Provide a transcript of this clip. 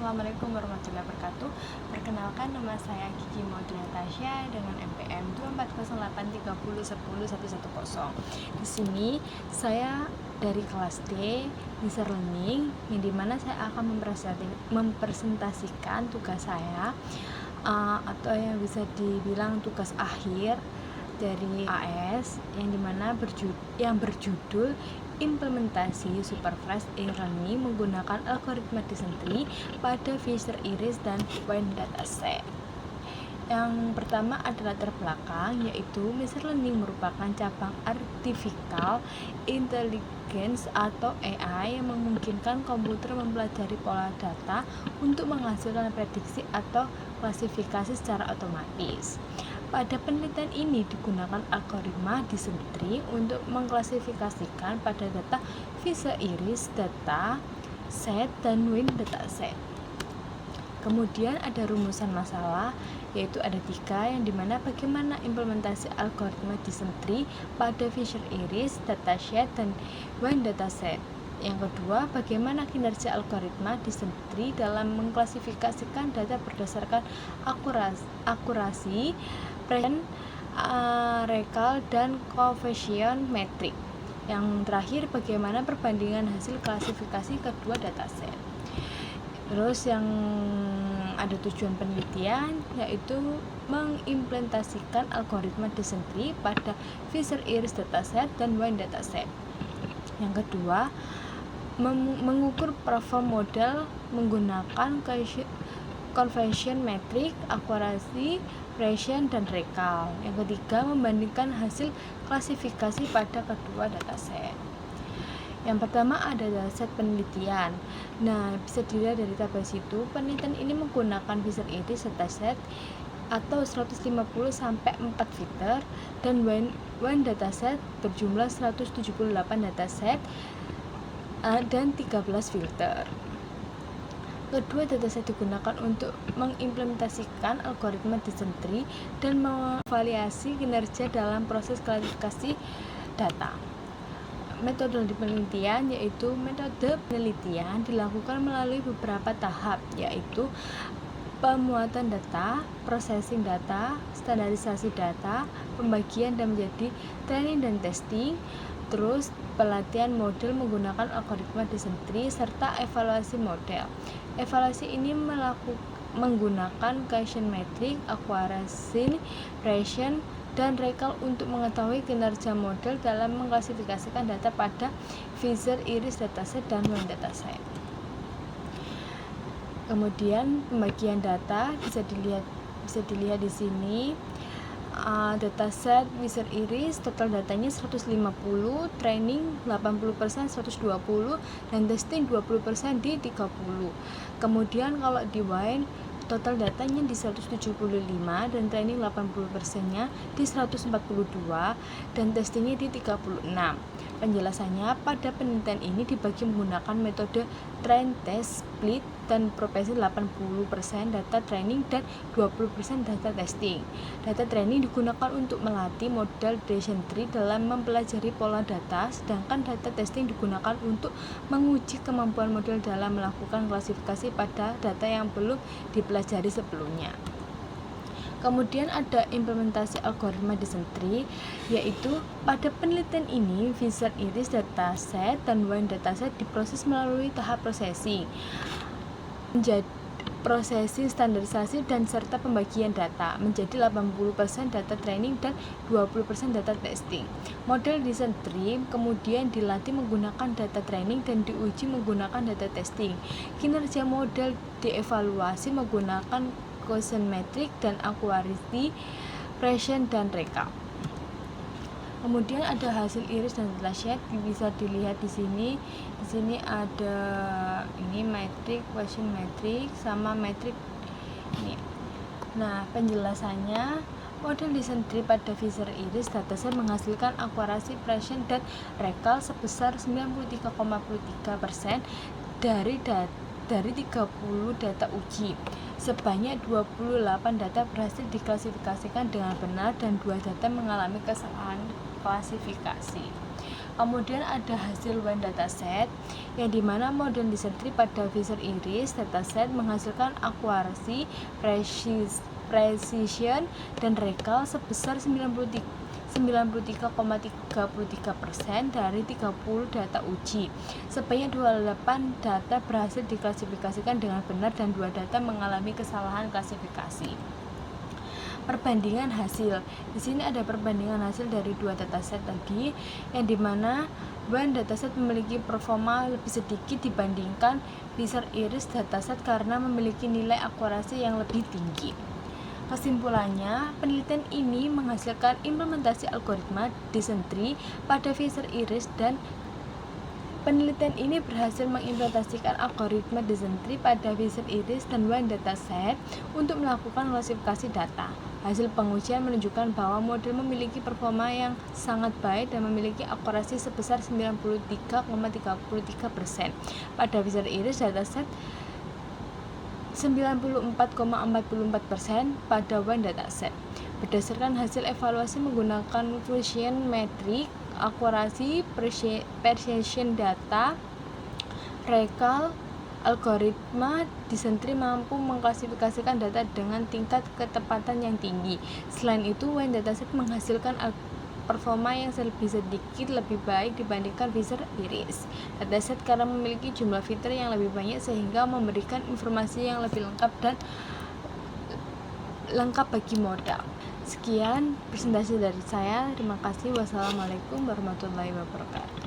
Assalamualaikum warahmatullahi wabarakatuh. Perkenalkan, nama saya Kiki Maudie Natasha dengan NPM 24083010110. Di sini saya dari kelas D User Learning, yang dimana saya akan mempresentasikan tugas saya atau yang bisa dibilang tugas akhir dari AS, yang dimana berjudul implementasi supervised e-learning menggunakan algoritma Descent Tree pada Fisher Iris dan Wine dataset. Yang pertama adalah latar belakang, yaitu machine learning merupakan cabang artificial intelligence atau AI yang memungkinkan komputer mempelajari pola data untuk menghasilkan prediksi atau klasifikasi secara otomatis. Pada penelitian ini digunakan algoritma Descent Tree untuk mengklasifikasikan pada data Fisher Iris data set dan Wine dataset. Kemudian ada rumusan masalah, yaitu ada 3, yang dimana bagaimana implementasi algoritma Descent Tree pada Fisher Iris dataset dan Wine dataset. Yang kedua, bagaimana kinerja algoritma Descent Tree dalam mengklasifikasikan data berdasarkan akurasi, precision, recall, dan coefficient metrik. Yang terakhir, bagaimana perbandingan hasil klasifikasi kedua dataset. Terus yang ada tujuan penelitian, yaitu mengimplementasikan algoritma Descent Tree pada Fisher Iris dataset dan Wine dataset. Yang kedua, mengukur perform model menggunakan coefficient metrik, akurasi, precision, dan recall. Yang ketiga, membandingkan hasil klasifikasi pada kedua dataset. Yang pertama ada dataset penelitian. Nah, bisa dilihat dari tabel situ, penelitian ini menggunakan Fisher Iris dataset atau 150 sampai 4 filter, dan Wine dataset berjumlah 178 dataset dan 13 filter. Kedua dataset digunakan untuk mengimplementasikan algoritma Descent Tree dan mengevaluasi kinerja dalam proses klasifikasi data. Metode penelitian, yaitu metode penelitian dilakukan melalui beberapa tahap, yaitu pemuatan data, processing data, standarisasi data, pembagian dan menjadi training dan testing, terus pelatihan model menggunakan algoritma Descent Tree, serta evaluasi model. Evaluasi ini menggunakan coefficient metrik, akurasi, precision, dan recall untuk mengetahui kinerja model dalam mengklasifikasikan data pada Fisher Iris dataset dan Wine dataset. Kemudian pembagian data bisa dilihat di sini. Dataset Fisher Iris total datanya 150, training 80%, 120, dan testing 20% di 30. Kemudian kalau di Wine total datanya di 175 dan training 80%-nya di 142 dan testingnya di 36. Penjelasannya, pada penelitian ini dibagi menggunakan metode train, test, split, dan proporsi 80% data training dan 20% data testing. Data training digunakan untuk melatih model Descent Tree dalam mempelajari pola data, sedangkan data testing digunakan untuk menguji kemampuan model dalam melakukan klasifikasi pada data yang belum dipelajari sebelumnya. Kemudian ada implementasi algoritma Descent Tree, yaitu pada penelitian ini Fisher Iris dataset dan Wine dataset diproses melalui tahap processing, prosesing, standarisasi, dan serta pembagian data menjadi 80% data training dan 20% data testing. Model Descent Tree kemudian dilatih menggunakan data training dan diuji menggunakan data testing. Kinerja model dievaluasi menggunakan coefficient metrik dan akurasi, precision, dan recall. Kemudian ada hasil iris dan dataset, bisa dilihat di sini. Di sini ada ini metrik, coefficient metrik, sama metrik ini. Nah, penjelasannya, model Descent Tree pada Fisher Iris dataset menghasilkan akurasi, precision, dan recall sebesar 93,3% dari 30 data uji. Sebanyak 28 data berhasil diklasifikasikan dengan benar dan 2 data mengalami kesalahan klasifikasi. Kemudian ada hasil WAN dataset, yang dimana model design tree pada Fisher Iris dataset menghasilkan akurasi, precision, dan recall sebesar 93,33% dari 30 data uji. Sebanyak 28 data berhasil diklasifikasikan dengan benar dan 2 data mengalami kesalahan klasifikasi. Perbandingan hasil. Di sini ada perbandingan hasil dari 2 dataset tadi, yang dimana WAN dataset memiliki performa lebih sedikit dibandingkan Fisher Iris dataset karena memiliki nilai akurasi yang lebih tinggi. Kesimpulannya, penelitian ini menghasilkan implementasi algoritma design tree pada Fisher Iris dan penelitian ini berhasil mengimplementasikan algoritma design tree pada Fisher Iris dan WAN dataset untuk melakukan klasifikasi data. Hasil pengujian menunjukkan bahwa model memiliki performa yang sangat baik dan memiliki akurasi sebesar 93,33%. Pada Fisher Iris dataset 94,44% pada WAN dataset. Berdasarkan hasil evaluasi menggunakan Fusion Metric, akurasi, precision data, recall, algoritma design tree mampu mengklasifikasikan data dengan tingkat ketepatan yang tinggi. Selain itu, WAN dataset menghasilkan performa yang sedikit lebih baik dibandingkan Fisher Iris dataset karena memiliki jumlah fitur yang lebih banyak sehingga memberikan informasi yang lebih lengkap bagi modal. Sekian presentasi dari saya. Terima kasih. Wassalamualaikum warahmatullahi wabarakatuh.